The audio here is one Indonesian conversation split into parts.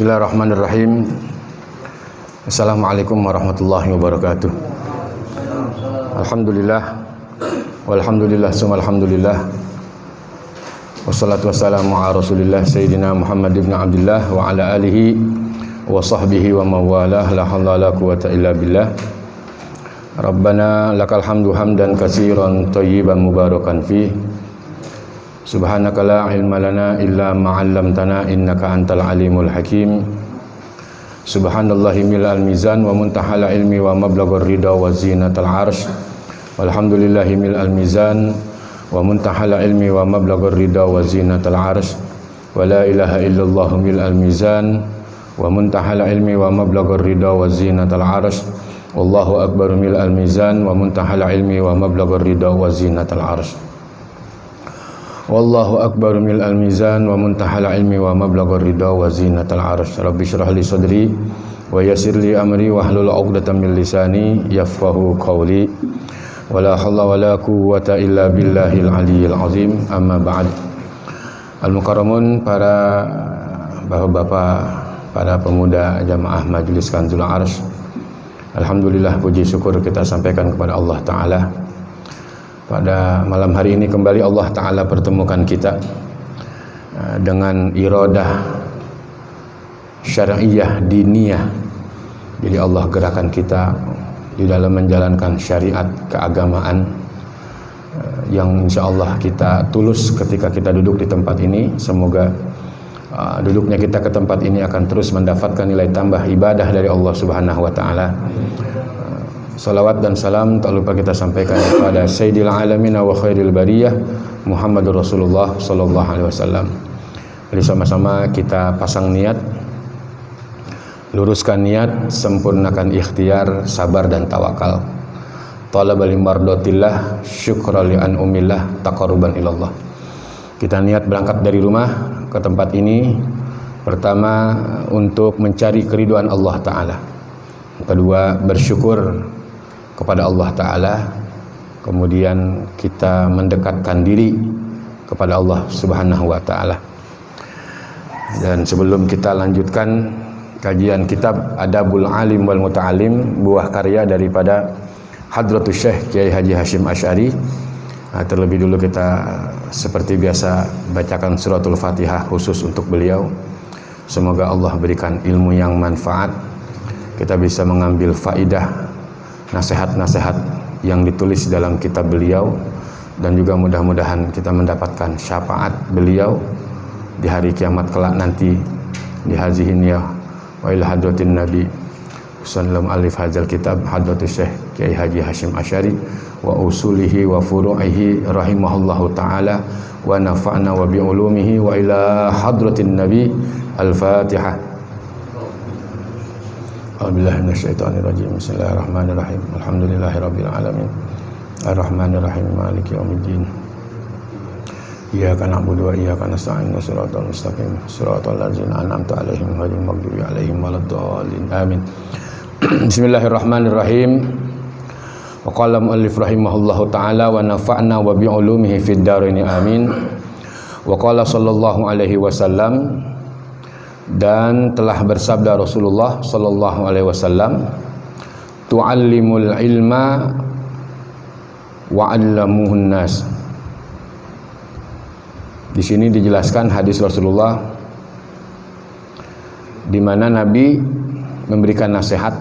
Bismillahirrahmanirrahim. Assalamualaikum warahmatullahi wabarakatuh. Alhamdulillah, walhamdulillah, summa alhamdulillah. Wassalatu wassalamu ala rasulillah Sayyidina Muhammad ibn Abdullah wa ala alihi wa sahbihi wa mawalah. La hawla la quwata illa billah. Rabbana lakal hamdu hamdan katsiran thayyiban mubarakan fih. Subhanaka la ilma lana illa ma 'allamtana innaka antal alimul hakim. Subhanallahi milal mizan wa muntahal ilmi wa mablaghur ridha wa zinatal arsy. Walhamdulillahi milal mizan wa muntahal ilmi wa mablaghur ridha wa zinatal arsy. Wa la ilaha illallah milal mizan wa muntahal ilmi wa mablaghur ridha wa zinatal arsy. Wallahu akbar milal mizan wa muntahal ilmi wa mablaghur ridha wa zinatal arsy. Wallahu akbar mil'al mizan wa muntahal ilmi wa mablaghur ridha wa zinatal arsy. Rabbi shrah li sadri wa yassir li amri wahlul 'uqdatam min lisani yafqahu qawli. Wala haula wala quwwata illa billahil aliyyil azim. Amma ba'd. Al-mukarramun, para bapak-bapak, para pemuda jamaah Majelis Kanzul Arsy. Alhamdulillah, puji syukur kita sampaikan kepada Allah Ta'ala. Pada malam hari ini kembali Allah Ta'ala pertemukan kita dengan iradah syar'iyah diniyah. Jadi Allah gerakan kita di dalam menjalankan syariat keagamaan yang insya Allah kita tulus ketika kita duduk di tempat ini. Semoga duduknya kita ke tempat ini akan terus mendapatkan nilai tambah ibadah dari Allah Subhanahu wa Ta'ala. Salawat dan salam tak lupa kita sampaikan kepada Sayyidil Alamin wa Khairil Bariyah Muhammadur Rasulullah sallallahu alaihi wasallam. Jadi sama-sama kita pasang niat, luruskan niat, sempurnakan ikhtiar, sabar dan tawakal. Talabal mardatillah, syukran li an'umillah, taqarruban ilallah. Kita niat berangkat dari rumah ke tempat ini pertama untuk mencari keriduan Allah Ta'ala. Kedua, bersyukur kepada Allah Ta'ala. Kemudian kita mendekatkan diri kepada Allah Subhanahu wa Ta'ala. Dan sebelum kita lanjutkan kajian kitab Adabul Alim wal Muta'alim, buah karya daripada Hadratus Syekh Kiai Haji Hasyim Asy'ari, terlebih dulu kita seperti biasa bacakan suratul Fatihah khusus untuk beliau. Semoga Allah berikan ilmu yang manfaat, kita bisa mengambil faidah nasihat-nasihat yang ditulis dalam kitab beliau, dan juga mudah-mudahan kita mendapatkan syafaat beliau di hari kiamat kelak nanti di hazihin ya wa ila hadratin nabi sallam alif hadzal kitab Hadratus Syekh Kiai Haji Hasyim Asy'ari wa usulihi wa furu'ihi rahimahullahu ta'ala wa nafa'na wa bi'ulumihi wa ila hadratin nabi. Al-Fatihah. A'udzubillahi minasyaitonirrajim. Bismillahirrahmanirrahim. Alhamdulillahirabbil alamin. Arrahmanirrahim. Maliki yaumiddin. Iyyaka na'budu wa iyyaka nasta'in. Shiratal mustaqim. Shiratal ladzina an'amta 'alaihim ghairil maghdubi 'alaihim waladdallin. Amin. Bismillahirrahmanirrahim. Wa qala mu'allif rahimahullahu ta'ala wa nafa'na wa bi'ulumihi fid dharain. Amin. Wa qala sallallahu alaihi wasallam, dan telah bersabda Rasulullah sallallahu alaihi wasallam, tu'allimul ilma wa 'allamuhun nas. Di sini dijelaskan hadis Rasulullah di mana Nabi memberikan nasihat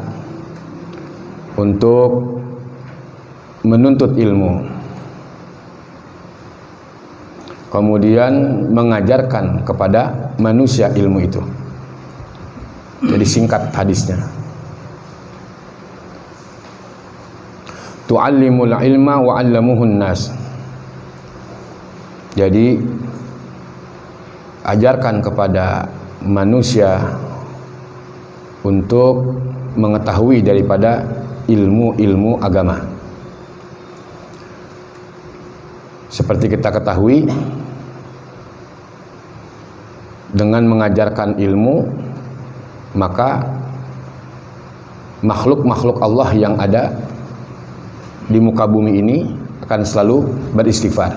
untuk menuntut ilmu, kemudian mengajarkan kepada manusia ilmu itu. Jadi singkat hadisnya, tu'allimul ilma wa 'allamuhun nas. Jadi ajarkan kepada manusia untuk mengetahui daripada ilmu-ilmu agama. Seperti kita ketahui, dengan mengajarkan ilmu, maka makhluk-makhluk Allah yang ada di muka bumi ini akan selalu beristighfar.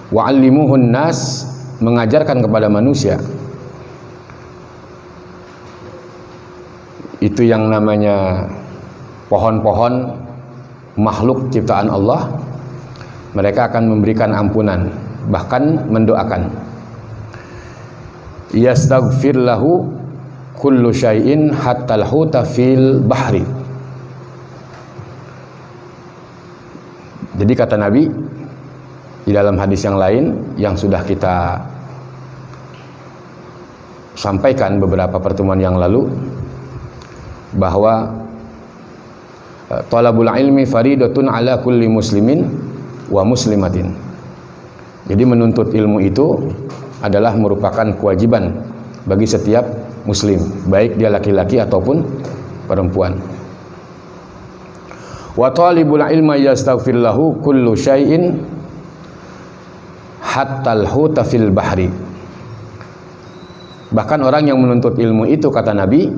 Wa'allimuhun nas mengajarkan kepada manusia itu yang namanya pohon-pohon makhluk ciptaan Allah, mereka akan memberikan ampunan, bahkan mendoakan. Yastaghfir lahu kullu syai'in hatta al-huta fil bahri. Jadi kata Nabi di dalam hadis yang lain yang sudah kita sampaikan beberapa pertemuan yang lalu, bahwa talabul ilmi faridatun ala kulli muslimin wa muslimatin. Jadi menuntut ilmu itu adalah merupakan kewajiban bagi setiap muslim, baik dia laki-laki ataupun perempuan. Wa talibul ilma yastaghfir lahu kullu syai'in hatta al-huta fil bahri. Bahkan orang yang menuntut ilmu itu, kata Nabi,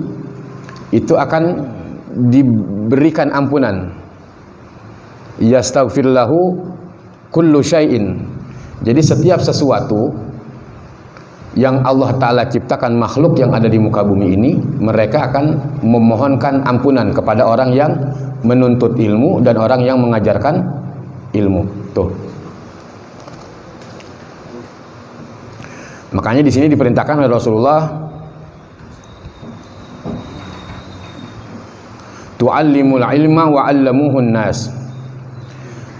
itu akan diberikan ampunan. Yastaghfir lahu kullu syai'in. Jadi setiap sesuatu yang Allah Ta'ala ciptakan makhluk yang ada di muka bumi ini, mereka akan memohonkan ampunan kepada orang yang menuntut ilmu dan orang yang mengajarkan ilmu. Tuh. Makanya di sini diperintahkan oleh Rasulullah, tu'allimul ilma wa 'allamuhun nas.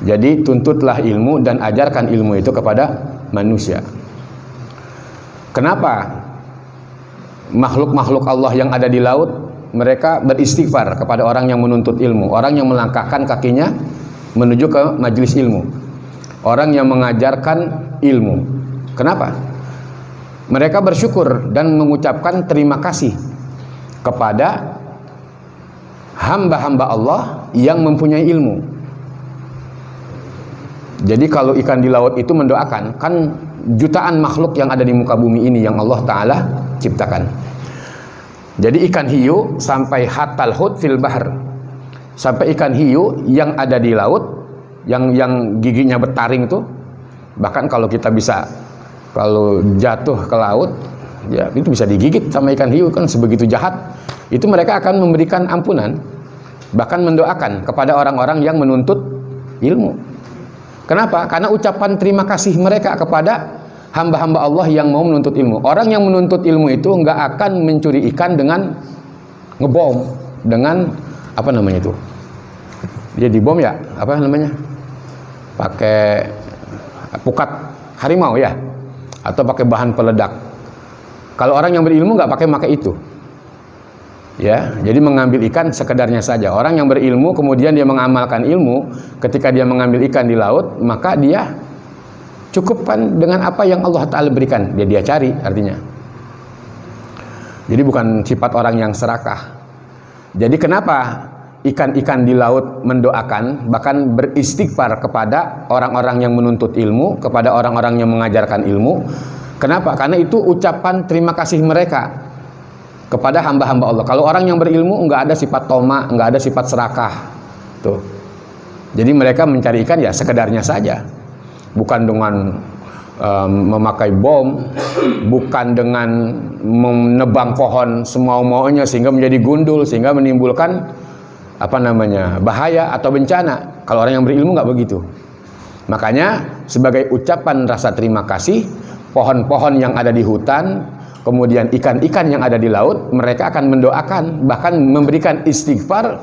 Jadi tuntutlah ilmu dan ajarkan ilmu itu kepada manusia. Kenapa makhluk-makhluk Allah yang ada di laut mereka beristighfar kepada orang yang menuntut ilmu, orang yang melangkahkan kakinya menuju ke majelis ilmu, orang yang mengajarkan ilmu? Kenapa? Mereka bersyukur dan mengucapkan terima kasih kepada hamba-hamba Allah yang mempunyai ilmu. Jadi kalau ikan di laut itu mendoakan, kan jutaan makhluk yang ada di muka bumi ini yang Allah Ta'ala ciptakan. Jadi ikan hiu sampai hatal hut fil bahr, sampai ikan hiu yang ada di laut, yang giginya bertaring itu, bahkan kalau kita bisa, kalau jatuh ke laut, ya itu bisa digigit sama ikan hiu, kan sebegitu jahat. Itu mereka akan memberikan ampunan, bahkan mendoakan kepada orang-orang yang menuntut ilmu. Kenapa? Karena ucapan terima kasih mereka kepada hamba-hamba Allah yang mau menuntut ilmu. Orang yang menuntut ilmu itu nggak akan mencuri ikan dengan ngebom, dengan apa namanya itu? Dia dibom ya, apa namanya? Pakai pukat harimau ya, atau pakai bahan peledak. Kalau orang yang berilmu nggak pakai itu. Ya, jadi mengambil ikan sekedarnya saja. Orang yang berilmu kemudian dia mengamalkan ilmu, ketika dia mengambil ikan di laut, maka dia cukupkan dengan apa yang Allah Ta'ala berikan. Dia cari, artinya. Jadi bukan sifat orang yang serakah. Jadi kenapa ikan-ikan di laut mendoakan, bahkan beristighfar kepada orang-orang yang menuntut ilmu, kepada orang-orang yang mengajarkan ilmu? Kenapa? Karena itu ucapan terima kasih mereka kepada hamba-hamba Allah. Kalau orang yang berilmu nggak ada sifat toma, nggak ada sifat serakah. Tuh. Jadi mereka mencari ikan ya sekedarnya saja, bukan dengan memakai bom, bukan dengan menebang pohon semau-maunya sehingga menjadi gundul, sehingga menimbulkan apa namanya bahaya atau bencana. Kalau orang yang berilmu nggak begitu. Makanya sebagai ucapan rasa terima kasih, pohon-pohon yang ada di hutan, kemudian ikan-ikan yang ada di laut, mereka akan mendoakan, bahkan memberikan istighfar.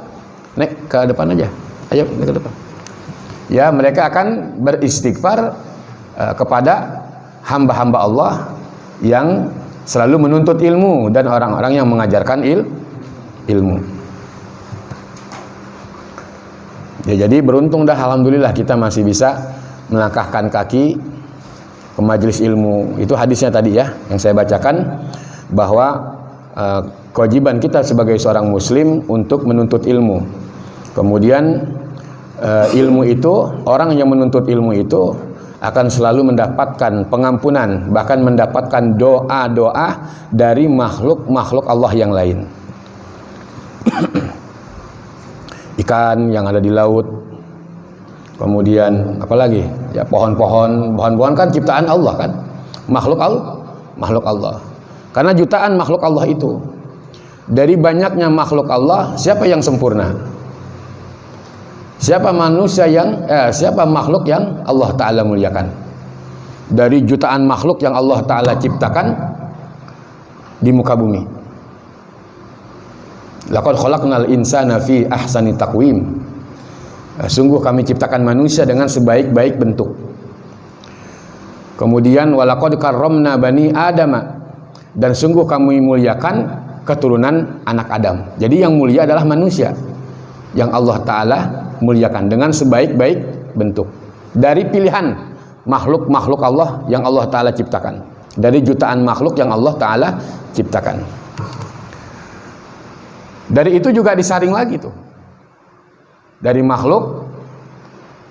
Naik ke depan aja, ayo naik ke depan. Ya, mereka akan beristighfar kepada hamba-hamba Allah yang selalu menuntut ilmu dan orang-orang yang mengajarkan ilmu. Ya, jadi beruntung dah, alhamdulillah kita masih bisa melangkahkan kaki ke majelis ilmu. Itu hadisnya tadi ya yang saya bacakan, bahwa kewajiban kita sebagai seorang muslim untuk menuntut ilmu. Kemudian ilmu itu, orang yang menuntut ilmu itu akan selalu mendapatkan pengampunan, bahkan mendapatkan doa-doa dari makhluk-makhluk Allah yang lain. Ikan yang ada di laut, kemudian apalagi ya pohon-pohon kan ciptaan Allah kan. makhluk Allah. Karena jutaan makhluk Allah itu, dari banyaknya makhluk Allah, siapa yang sempurna? Siapa makhluk yang Allah Ta'ala muliakan? Dari jutaan makhluk yang Allah Ta'ala ciptakan di muka bumi. Laqad khalaqnal insana fi ahsani taqwim. Sungguh kami ciptakan manusia dengan sebaik-baik bentuk. Kemudian walaqad karramna bani adama, dan sungguh kami muliakan keturunan anak Adam. Jadi yang mulia adalah manusia yang Allah Ta'ala muliakan dengan sebaik-baik bentuk. Dari pilihan makhluk-makhluk Allah yang Allah Ta'ala ciptakan, dari jutaan makhluk yang Allah Ta'ala ciptakan. Dari itu juga disaring lagi tuh, dari makhluk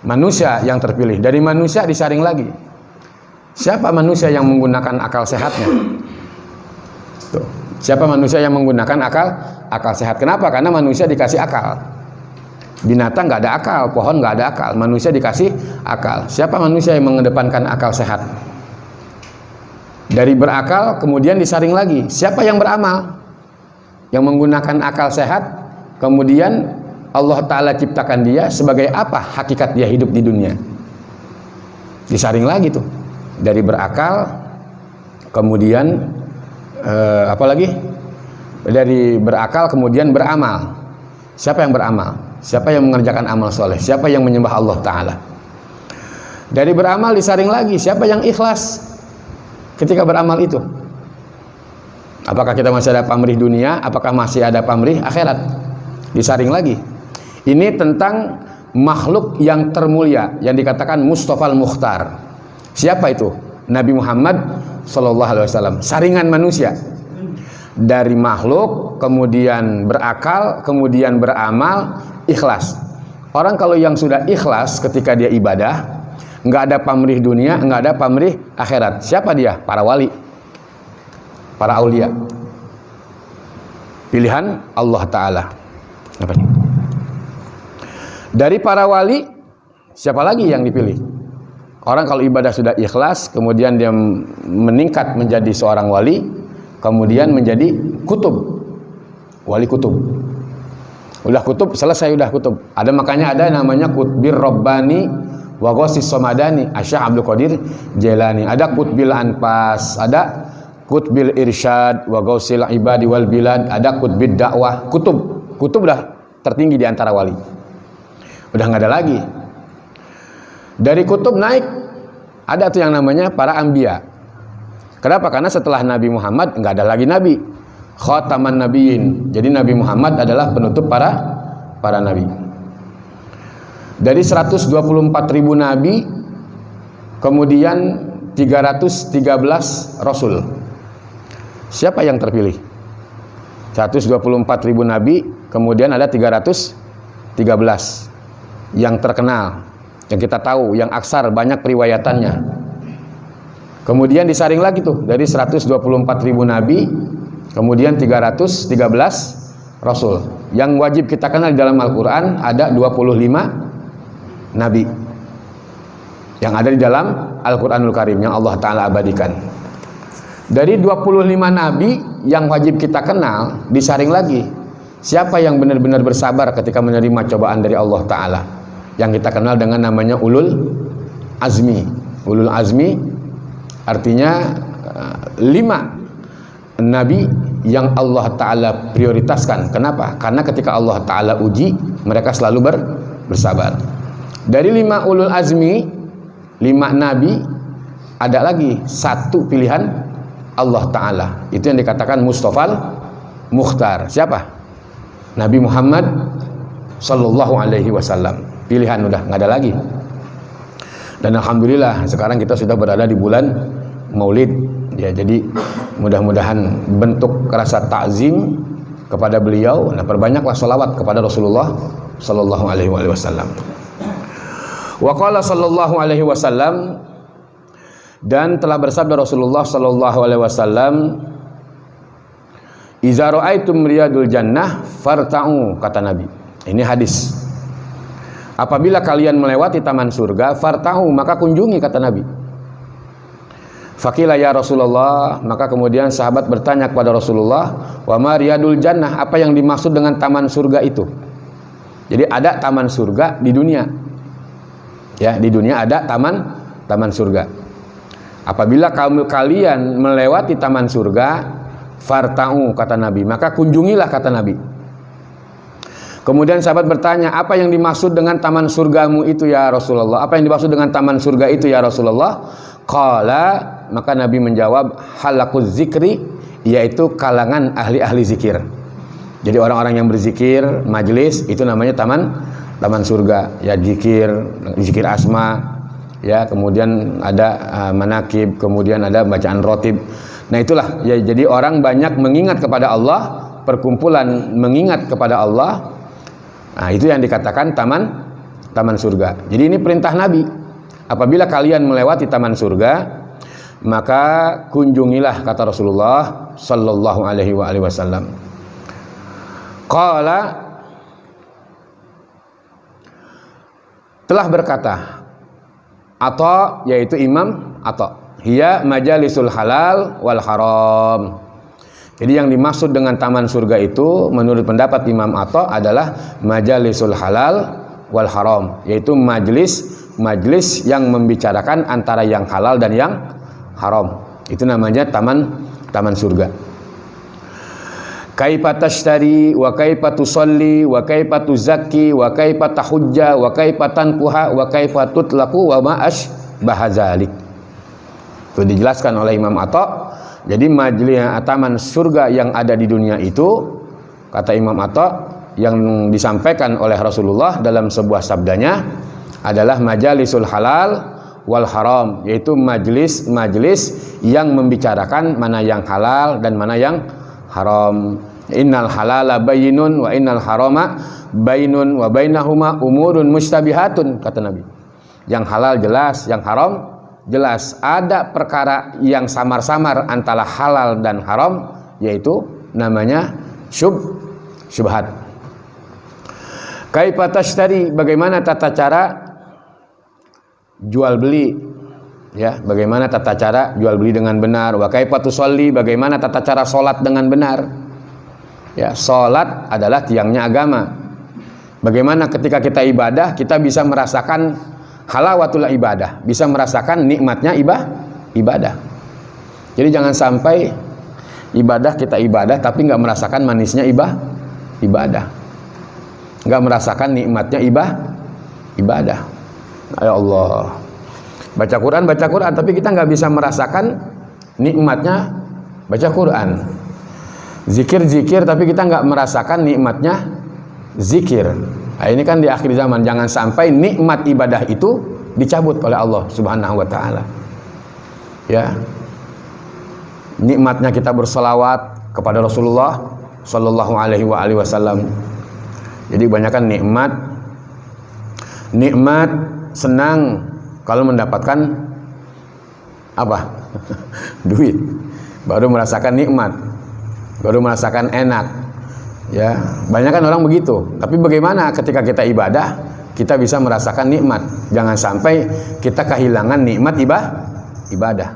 manusia yang terpilih, dari manusia disaring lagi. Siapa manusia yang menggunakan akal sehatnya? Tuh. Siapa manusia yang menggunakan akal sehat? Kenapa? Karena manusia dikasih akal. Binatang nggak ada akal, pohon nggak ada akal, manusia dikasih akal. Siapa manusia yang mengedepankan akal sehat? Dari berakal kemudian disaring lagi. Siapa yang beramal? Yang menggunakan akal sehat, kemudian Allah Ta'ala ciptakan dia sebagai apa hakikat dia hidup di dunia. Disaring lagi tuh. Dari berakal, kemudian apalagi dari berakal kemudian beramal. Siapa yang beramal? Siapa yang mengerjakan amal soleh? Siapa yang menyembah Allah Ta'ala? Dari beramal disaring lagi. Siapa yang ikhlas ketika beramal itu? Apakah kita masih ada pamrih dunia? Apakah masih ada pamrih akhirat? Disaring lagi. Ini tentang makhluk yang termulia yang dikatakan Mustafal Mukhtar. Siapa itu? Nabi Muhammad SAW. Saringan manusia. Dari makhluk, kemudian berakal, kemudian beramal, ikhlas. Orang kalau yang sudah ikhlas ketika dia ibadah, nggak ada pamrih dunia, nggak ada pamrih akhirat. Siapa dia? Para wali, para aulia. Pilihan Allah Ta'ala. Apa nih? Dari para wali, siapa lagi yang dipilih? Orang kalau ibadah sudah ikhlas, kemudian dia meningkat menjadi seorang wali, kemudian menjadi kutub, wali kutub. Udah kutub, selesai udah kutub. Makanya ada namanya kutbir Rabbani wa Ghosis Somadani, Asy'ah Abdul Qadir Jailani. Ada kutbil Anpas, ada kutbil Irsyad wa Ghosil Ibadi wal Bilad, ada kutbid Dakwah. Kutub udah tertinggi di antara wali. Udah nggak ada lagi. Dari kutub naik, ada tuh yang namanya para anbiya. Kenapa? Karena setelah Nabi Muhammad nggak ada lagi nabi. Khataman Nabiyyin. Jadi Nabi Muhammad adalah penutup para nabi. Dari 124.000 nabi, kemudian 313 rasul. Siapa yang terpilih? 124.000 nabi, kemudian ada 313 yang terkenal, yang kita tahu, yang aksar, banyak periwayatannya. Kemudian disaring lagi tuh, dari 124.000 nabi, kemudian 313 rasul. Yang wajib kita kenal di dalam Al-Quran ada 25 nabi yang ada di dalam Al-Quranul Karim yang Allah Ta'ala abadikan. Dari 25 nabi yang wajib kita kenal, disaring lagi. Siapa yang benar-benar bersabar ketika menerima cobaan dari Allah Ta'ala, yang kita kenal dengan namanya ulul azmi. Ulul azmi artinya 5 nabi yang Allah Ta'ala prioritaskan. Kenapa? Karena ketika Allah Ta'ala uji, mereka selalu bersabar. Dari 5 ulul azmi, 5 nabi, ada lagi 1 pilihan Allah Ta'ala. Itu yang dikatakan Mustafal Mukhtar. Siapa? Nabi Muhammad Sallallahu Alaihi Wasallam. Pilihan udah nggak ada lagi. Dan alhamdulillah sekarang kita sudah berada di bulan Maulid. Ya, jadi mudah-mudahan bentuk rasa takzim kepada beliau. Nah, perbanyaklah sholawat kepada Rasulullah Sallallahu Alaihi Wasallam. Wa qala Sallallahu Alaihi Wasallam, dan telah bersabda Rasulullah Sallallahu Alaihi Wasallam, "Iza ra'aitum riyadul jannah farta'u," kata Nabi. Ini hadis. Apabila kalian melewati taman surga, farta'u, maka kunjungi, kata Nabi. Faqila ya Rasulullah, maka kemudian sahabat bertanya kepada Rasulullah, wa ma riyadul jannah, apa yang dimaksud dengan taman surga itu? Jadi ada taman surga di dunia. Ya, di dunia ada taman surga. Apabila kalian melewati taman surga, farta'u, kata Nabi, maka kunjungilah, kata Nabi. Kemudian sahabat bertanya, apa yang dimaksud dengan taman surgamu itu ya Rasulullah? Apa yang dimaksud dengan taman surga itu ya Rasulullah? Qala, maka Nabi menjawab, halaquz zikri, yaitu kalangan ahli-ahli zikir. Jadi orang-orang yang berzikir, majelis, itu namanya taman surga. Ya, zikir asma, ya, kemudian ada manakib, kemudian ada bacaan rotib. Nah itulah ya, jadi orang banyak mengingat kepada Allah, perkumpulan mengingat kepada Allah. Nah itu yang dikatakan taman surga. Jadi ini perintah Nabi. Apabila kalian melewati taman surga, maka kunjungilah, kata Rasulullah sallallahu alaihi wasallam. Qala, telah berkata Atha, yaitu Imam Atha, hiya majalisul halal wal haram. Jadi yang dimaksud dengan taman surga itu menurut pendapat Imam Atha adalah majalisul halal wal haram, yaitu majlis yang membicarakan antara yang halal dan yang haram. Itu namanya taman surga. Kaifa tashtari wa kaifa tusalli wa kaifa tuzakki wa kaifa tahujja wa kaifa tankuha wa kaifa tutlaqu wa ma asbaha dzalik. Itu dijelaskan oleh Imam Atha. Jadi majlis taman surga yang ada di dunia itu, kata Imam Atha, yang disampaikan oleh Rasulullah dalam sebuah sabdanya adalah majalisul halal wal haram, yaitu majlis yang membicarakan mana yang halal dan mana yang haram. Innal halala bayyinun wa innal harama bayyinun wa bainahuma umurun mustabihatun, kata Nabi. Yang halal jelas, yang haram jelas. Ada perkara yang samar-samar antara halal dan haram, yaitu namanya syubhat. Kaifa tashtari, bagaimana tata cara jual beli, ya, bagaimana tata cara jual beli dengan benar. Wa kaifa tusolli, bagaimana tata cara salat dengan benar. Ya, salat adalah tiangnya agama. Bagaimana ketika kita ibadah kita bisa merasakan halawatul ibadah, bisa merasakan nikmatnya ibadah. Jadi jangan sampai kita ibadah tapi nggak merasakan manisnya ibadah, nggak merasakan nikmatnya ibadah. Ya Allah, baca Quran tapi kita nggak bisa merasakan nikmatnya baca Quran. Zikir tapi kita nggak merasakan nikmatnya zikir. Nah, ini kan di akhir zaman, jangan sampai nikmat ibadah itu dicabut oleh Allah Subhanahu wa taala. Ya. Nikmatnya kita berselawat kepada Rasulullah sallallahu alaihi wasallam. Jadi kebanyakan nikmat senang kalau mendapatkan apa? Duit. Baru merasakan nikmat. Baru merasakan enak. Ya, banyak kan orang begitu. Tapi bagaimana ketika kita ibadah, kita bisa merasakan nikmat. Jangan sampai kita kehilangan nikmat ibadah.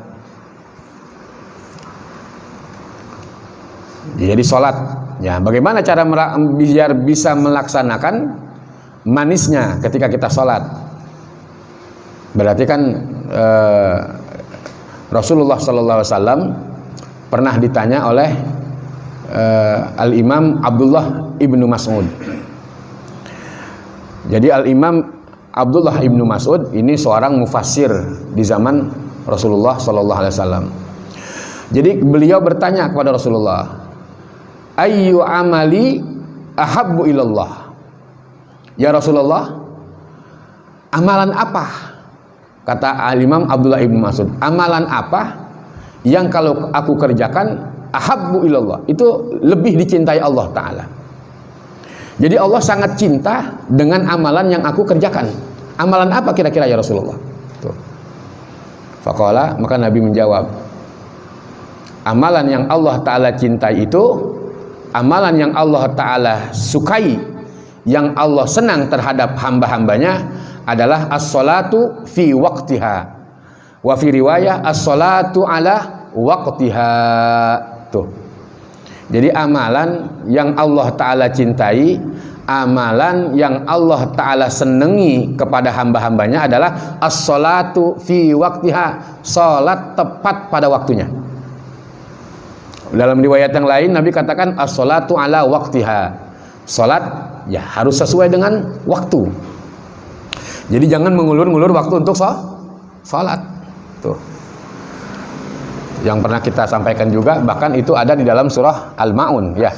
Jadi sholat, ya, bagaimana cara biar bisa melaksanakan manisnya ketika kita sholat? Berarti kan Rasulullah SAW pernah ditanya oleh Al-Imam Abdullah ibnu Mas'ud. Jadi Al-Imam Abdullah ibnu Mas'ud ini seorang mufassir di zaman Rasulullah SAW. Jadi beliau bertanya kepada Rasulullah, ayyu amali ahabbu ilallah. Ya Rasulullah, amalan apa? Kata Al-Imam Abdullah ibnu Mas'ud, amalan apa yang kalau aku kerjakan ahabbu ilallah, itu lebih dicintai Allah Ta'ala. Jadi Allah sangat cinta dengan amalan yang aku kerjakan. Amalan apa kira-kira ya Rasulullah? Tuh. Faqala, maka Nabi menjawab, amalan yang Allah Ta'ala cintai itu, amalan yang Allah Ta'ala sukai, yang Allah senang terhadap hamba-hambanya adalah as-salatu fi waqtiha Wa fi riwayah as-salatu ala waqtiha. Tuh. Jadi amalan yang Allah Ta'ala cintai, amalan yang Allah Ta'ala senangi kepada hamba-hambanya adalah as-salatu fi waqtiha, salat tepat pada waktunya. Dalam riwayat yang lain Nabi katakan as-salatu ala waqtiha, salat ya harus sesuai dengan waktu. Jadi jangan mengulur-ngulur waktu untuk salat. Tuh. Yang pernah kita sampaikan juga, bahkan itu ada di dalam surah Al-Ma'un ya.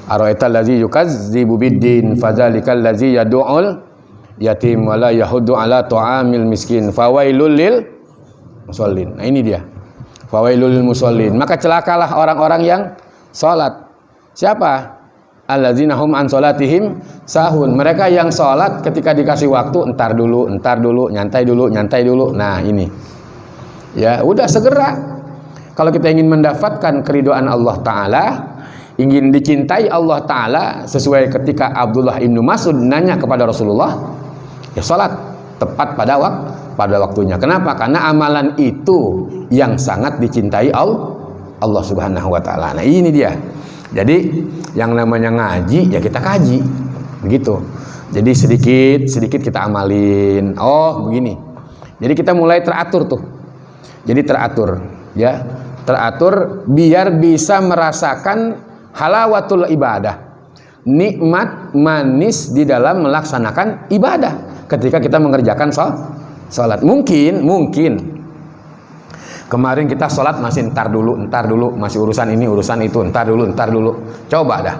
Ara'aital ladzi yukazzibu biddin fadzalikal ladzi yad'ul yatim wa la yahuddu ala ta'amil miskin fawailul lil musallin. Nah ini dia. Fawailul lil musallin. Maka celakalah orang-orang yang salat. Siapa? Alladzina hum an salatihim sahun. Mereka yang salat ketika dikasih waktu entar dulu, nyantai dulu. Nah, ini. Ya, udah segera. Kalau kita ingin mendapatkan keridhaan Allah Ta'ala, ingin dicintai Allah Ta'ala, sesuai ketika Abdullah ibnu Mas'ud nanya kepada Rasulullah, ya salat tepat pada waktunya. Kenapa? Karena amalan itu yang sangat dicintai Allah Subhanahu wa Ta'ala. Nah ini dia. Jadi yang namanya ngaji ya kita kaji, begitu. Jadi sedikit kita amalin. Oh begini. Jadi kita mulai teratur tuh. Jadi teratur, ya. Teratur biar bisa merasakan halawatul ibadah, nikmat manis di dalam melaksanakan ibadah ketika kita mengerjakan salat. Mungkin kemarin kita salat masih entar dulu, masih urusan ini urusan itu, entar dulu. Coba dah.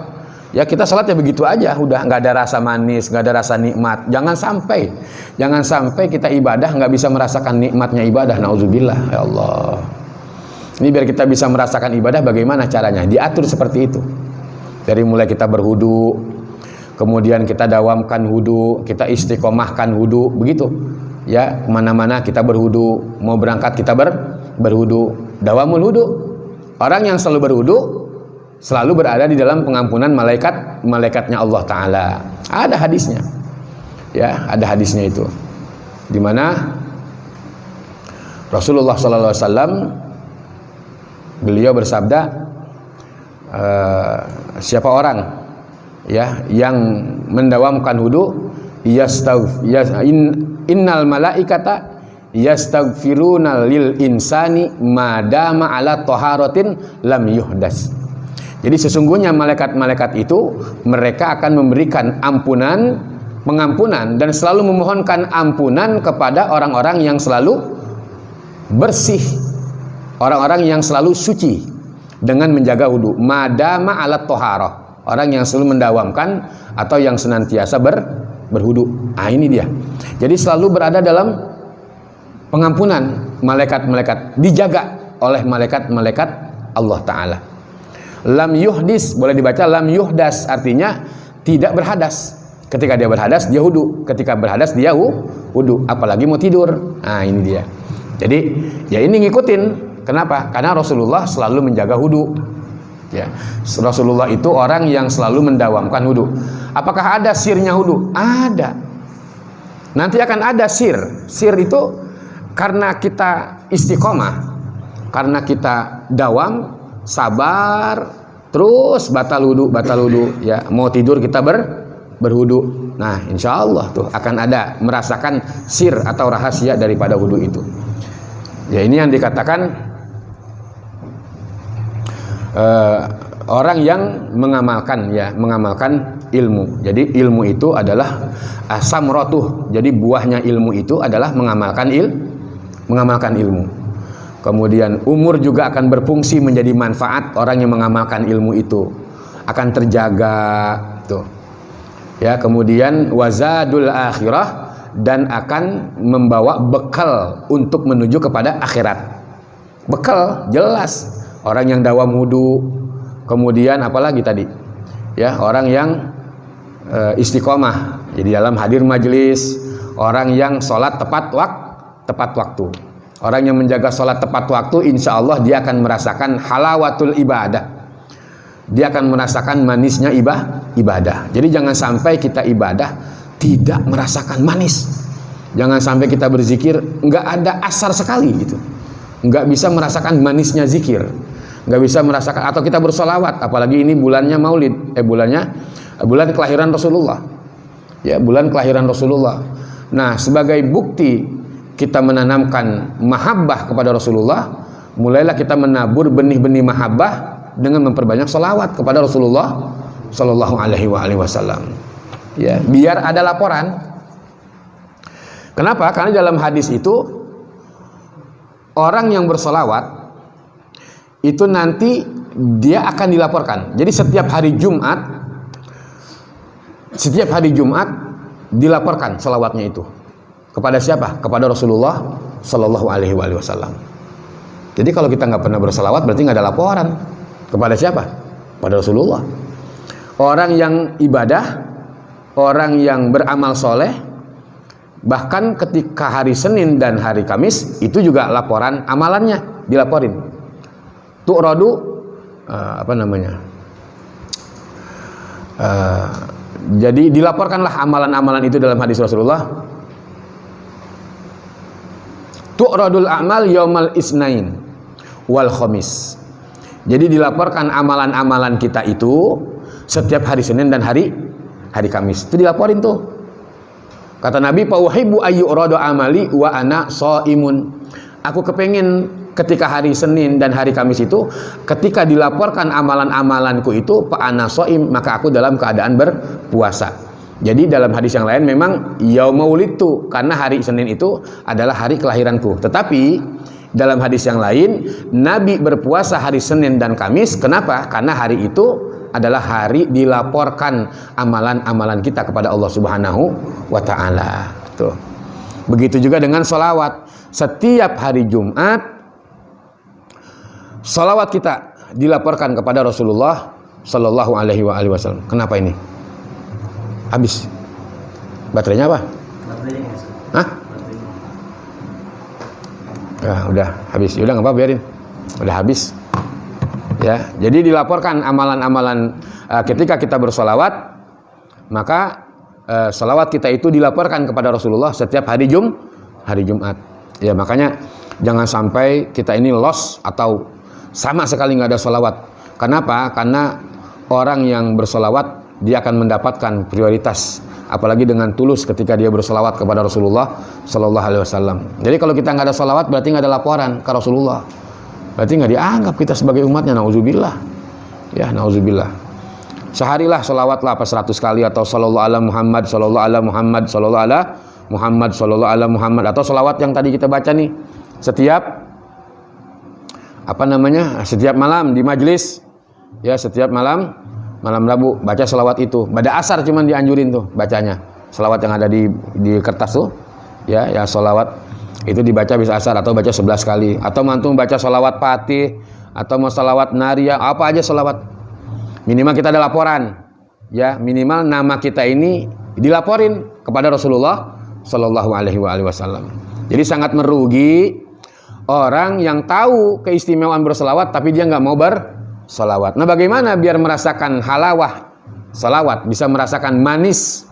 Ya kita salat ya begitu aja, udah nggak ada rasa manis, nggak ada rasa nikmat. Jangan sampai kita ibadah nggak bisa merasakan nikmatnya ibadah. Nauzubillah, ya Allah. Ini biar kita bisa merasakan ibadah, bagaimana caranya? Diatur seperti itu. Dari mulai kita berwudu, kemudian kita dawamkan wudu, kita istiqomahkan wudu, begitu. Ya, kemana-mana kita berwudu, mau berangkat kita berwudu, dawamul wudu. Orang yang selalu berwudu selalu berada di dalam pengampunan malaikatnya Allah Ta'ala. Ada hadisnya. Ya, ada hadisnya itu. Di mana Rasulullah sallallahu alaihi wasallam beliau bersabda, siapa orang ya yang mendawamkan wudu, innal malaikata yastaghfiruna lil insani madama ala taharatin lam yuhdas. Jadi sesungguhnya malaikat-malaikat itu mereka akan memberikan pengampunan dan selalu memohonkan ampunan kepada orang-orang yang selalu bersih, orang-orang yang selalu suci dengan menjaga wudu. Madama alat toharoh, orang yang selalu mendawamkan atau yang senantiasa berwudu. Ah ini dia. Jadi selalu berada dalam pengampunan malaikat-malaikat, dijaga oleh malaikat-malaikat Allah Ta'ala. Lam yuhdis, boleh dibaca lam yuhdas, artinya tidak berhadas. Ketika dia berhadas dia wudu, ketika berhadas dia wudu, apalagi mau tidur. Nah ini dia. Jadi ya ini ngikutin. Kenapa? Karena Rasulullah selalu menjaga wudu. Ya, Rasulullah itu orang yang selalu mendawamkan wudu. Apakah ada sirnya wudu? Ada. Nanti akan ada sir. Sir itu karena kita istiqomah, karena kita dawam, sabar, terus batal wudu. Ya, mau tidur kita berwudu. Nah, insya Allah tuh akan ada merasakan sir atau rahasia daripada wudu itu. Ya, ini yang dikatakan orang yang mengamalkan ilmu. Jadi ilmu itu adalah samratuh. Jadi buahnya ilmu itu adalah mengamalkan ilmu. Kemudian umur juga akan berfungsi menjadi manfaat. Orang yang mengamalkan ilmu itu akan terjaga tuh. Ya, kemudian wazadul akhirah, dan akan membawa bekal untuk menuju kepada akhirat. Bekal jelas. Orang yang dawam wudu, kemudian apalagi tadi? Ya, orang yang istiqomah, jadi dalam hadir majelis, orang yang sholat tepat waktu. Orang yang menjaga sholat tepat waktu, insya Allah dia akan merasakan halawatul ibadah. Dia akan merasakan manisnya ibadah. Jadi jangan sampai kita ibadah tidak merasakan manis. Jangan sampai kita berzikir nggak ada asar sekali gitu, nggak bisa merasakan manisnya zikir, nggak bisa merasakan. Atau kita bersolawat, apalagi ini bulannya Maulid, bulan kelahiran Rasulullah, ya, bulan kelahiran Rasulullah. Nah, sebagai bukti kita menanamkan mahabbah kepada Rasulullah, mulailah kita menabur benih-benih mahabbah dengan memperbanyak solawat kepada Rasulullah Shallallahu Alaihi Wasallam. Ya, biar ada laporan. Kenapa? Karena dalam hadis itu orang yang bersolawat itu nanti dia akan dilaporkan. Jadi setiap hari Jumat dilaporkan solawatnya itu kepada siapa? Kepada Rasulullah Shallallahu Alaihi Wasallam. Jadi kalau kita nggak pernah bersolawat berarti nggak ada laporan kepada siapa? Pada Rasulullah. Orang yang ibadah, orang yang beramal soleh, bahkan ketika hari Senin dan hari Kamis itu juga laporan amalannya dilaporin. Tu'radu jadi dilaporkanlah amalan-amalan itu dalam hadis Rasulullah. Tu'radul a'mal yaumal isnain wal khamis. Jadi dilaporkan amalan-amalan kita itu setiap hari Senin dan hari Kamis. Itu dilaporin tuh. Kata Nabi, "Pauhibbu ayyuradu amali wa ana shaimun." Aku kepengen ketika hari Senin dan hari Kamis itu, ketika dilaporkan amalan-amalanku itu, fa ana shaim, maka aku dalam keadaan berpuasa. Jadi dalam hadis yang lain memang yaumaulitu, karena hari Senin itu adalah hari kelahiranku. Tetapi dalam hadis yang lain Nabi berpuasa hari Senin dan Kamis. Kenapa? Karena hari itu adalah hari dilaporkan amalan-amalan kita kepada Allah Subhanahu wa Ta'ala. Tuh. Begitu juga dengan sholawat. Setiap hari Jumat sholawat kita dilaporkan kepada Rasulullah Sallallahu Alaihi Wasallam. Kenapa ini? Habis baterainya apa? Hah? Ya udah habis. Udah nggak apa, biarin. Udah habis. Ya, jadi dilaporkan amalan-amalan ketika kita bersolawat, maka solawat kita itu dilaporkan kepada Rasulullah setiap hari Jumat. Ya, makanya jangan sampai kita ini lost atau sama sekali nggak ada solawat. Kenapa? Karena orang yang bersolawat dia akan mendapatkan prioritas, apalagi dengan tulus ketika dia bersolawat kepada Rasulullah Sallallahu Alaihi Wasallam. Jadi kalau kita nggak ada solawat berarti nggak ada laporan ke Rasulullah. Berarti nggak dianggap kita sebagai umatnya. Nauzubillah. Ya, nauzubillah. Seharilah selawatlah apa 100 kali, atau sallallahu ala Muhammad, sallallahu ala Muhammad, sallallahu ala Muhammad, sallallahu ala Muhammad, atau selawat yang tadi kita baca nih setiap setiap malam di majelis, ya, setiap malam Rabu baca selawat itu. Pada asar cuman dianjurin tuh bacanya selawat yang ada di kertas tuh, ya selawat itu dibaca bisa asar, atau baca 11 kali, atau mantung baca sholawat Fatih, atau mau sholawat Nariyah, apa aja sholawat. Minimal kita ada laporan, ya, minimal nama kita ini dilaporin kepada Rasulullah Sallallahu Alaihi Wasallam. Jadi sangat merugi orang yang tahu keistimewaan bersolawat tapi dia nggak mau bersolawat. Nah, bagaimana biar merasakan halawah solawat, bisa merasakan manis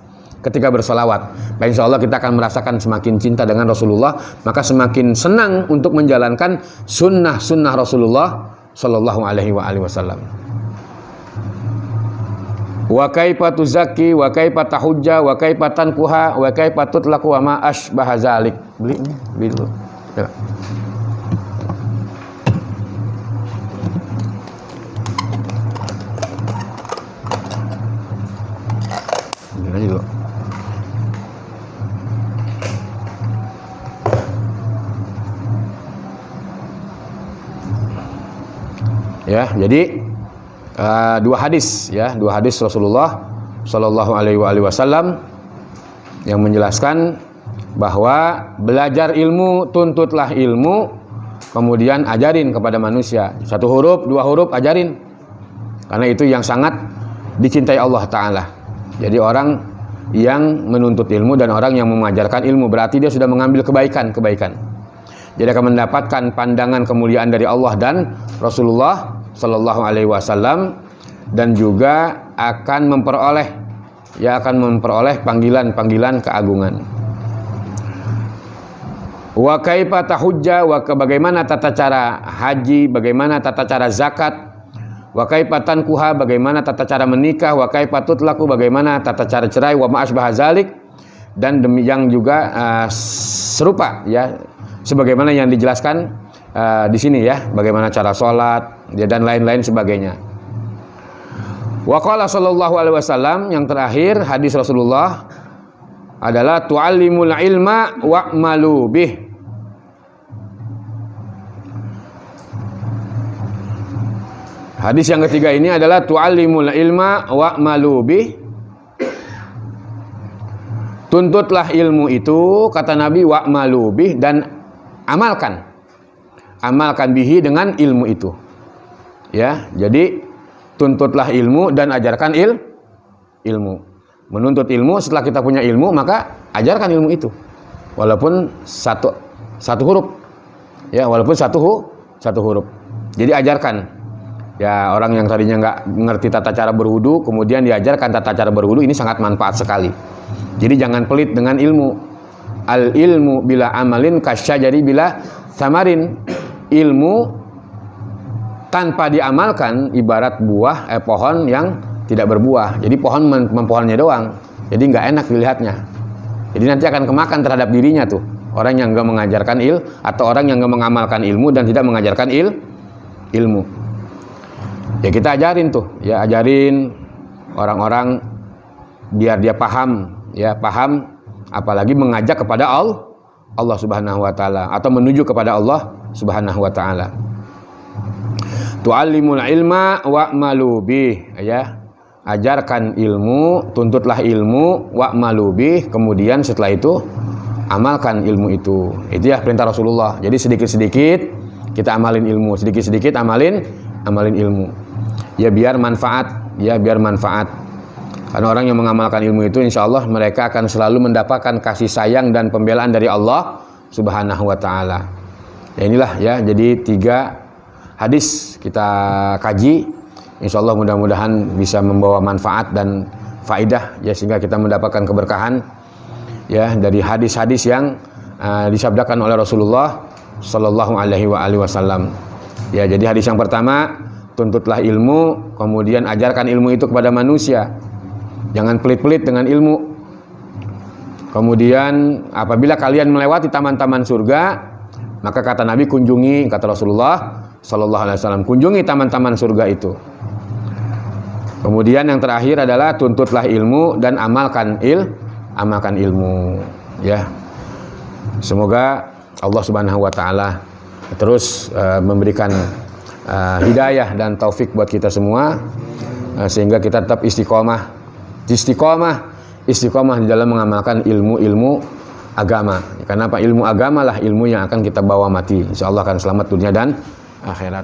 ketika bersolawat? Baik, insya Allah kita akan merasakan semakin cinta dengan Rasulullah, maka semakin senang untuk menjalankan sunnah Rasulullah Sallallahu Alaihi Wasallam. Wa kaifa tuzakki, wa kaifa tahujja, wa kaifa tankuha, wa kaifa tutlaqu wa ma asbaha zalik. Beli dulu. Ya. Ini aja dulu. Ya, jadi dua hadis Rasulullah Shallallahu Alaihi Wasallam yang menjelaskan bahwa belajar ilmu, tuntutlah ilmu, kemudian ajarin kepada manusia. 1 huruf, 2 huruf ajarin, karena itu yang sangat dicintai Allah Ta'ala. Jadi orang yang menuntut ilmu dan orang yang mengajarkan ilmu berarti dia sudah mengambil kebaikan. Jadi akan mendapatkan pandangan kemuliaan dari Allah dan Rasulullah Sallallahu Alaihi Wasallam, dan juga akan memperoleh panggilan keagungan. Wa kaifa tahujja, bagaimana tata cara haji, bagaimana tata cara zakat, wa kaifa tankuha, bagaimana tata cara menikah, wa kaifa tutlaku, bagaimana tata cara cerai, wa ma asbaha zalik, dan demi yang juga serupa ya sebagaimana yang dijelaskan di sini ya, bagaimana cara sholat ya, dan lain-lain sebagainya. Wa qala sallallahu alaihi wasallam, yang terakhir hadis Rasulullah adalah tu'allimul ilma wa'malu bih. Hadis yang ketiga ini adalah tu'allimul ilma wa'malu bih. Tuntutlah ilmu itu, kata Nabi, wa'malu bih, dan amalkan. Amalkan bihi, dengan ilmu itu. Ya, jadi tuntutlah ilmu dan ajarkan ilmu. Menuntut ilmu, setelah kita punya ilmu, maka ajarkan ilmu itu. Walaupun satu huruf. Ya, walaupun satu huruf. Jadi ajarkan. Ya, orang yang tadinya nggak mengerti tata cara berwudu, kemudian diajarkan tata cara berwudu, ini sangat manfaat sekali. Jadi jangan pelit dengan ilmu. Al ilmu bila amalin kasyajari bila samarin. Ilmu tanpa diamalkan ibarat buah pohon yang tidak berbuah. Jadi pohon mempohonnya doang. Jadi nggak enak dilihatnya. Jadi nanti akan kemakan terhadap dirinya tuh. Orang yang nggak mengajarkan atau orang yang nggak mengamalkan ilmu dan tidak mengajarkan ilmu. Ya kita ajarin tuh, ya ajarin orang-orang biar dia paham, ya paham, apalagi mengajak kepada Allah Subhanahu wa taala atau menuju kepada Allah Subhanahu wa taala. Tu'allimul ilma wa'malu bih, ya. Ajarkan ilmu, tuntutlah ilmu, wa'malu bih, kemudian setelah itu amalkan ilmu itu. Itu ya perintah Rasulullah. Jadi sedikit-sedikit kita amalin ilmu, sedikit-sedikit amalin ilmu. Ya biar manfaat, ya biar manfaat. Karena orang yang mengamalkan ilmu itu insya Allah mereka akan selalu mendapatkan kasih sayang dan pembelaan dari Allah Subhanahu wa taala. Ya inilah ya, jadi 3 hadis kita kaji. Insya Allah mudah-mudahan bisa membawa manfaat dan faidah ya, sehingga kita mendapatkan keberkahan ya dari hadis-hadis yang disabdakan oleh Rasulullah sallallahu alaihi wasallam. Ya, jadi hadis yang pertama, tuntutlah ilmu, kemudian ajarkan ilmu itu kepada manusia. Jangan pelit-pelit dengan ilmu. Kemudian apabila kalian melewati taman-taman surga, maka kata Nabi, kunjungi, kata Rasulullah sallallahu alaihi wasallam, kunjungi taman-taman surga itu. Kemudian yang terakhir adalah tuntutlah ilmu dan amalkan ilmu, ya. Semoga Allah Subhanahu wa taala terus memberikan hidayah dan taufik buat kita semua, sehingga kita tetap istiqomah di dalam mengamalkan ilmu agama. Karena apa? Ilmu agama lah ilmu yang akan kita bawa mati. Insyaallah akan selamat dunia dan akhirat.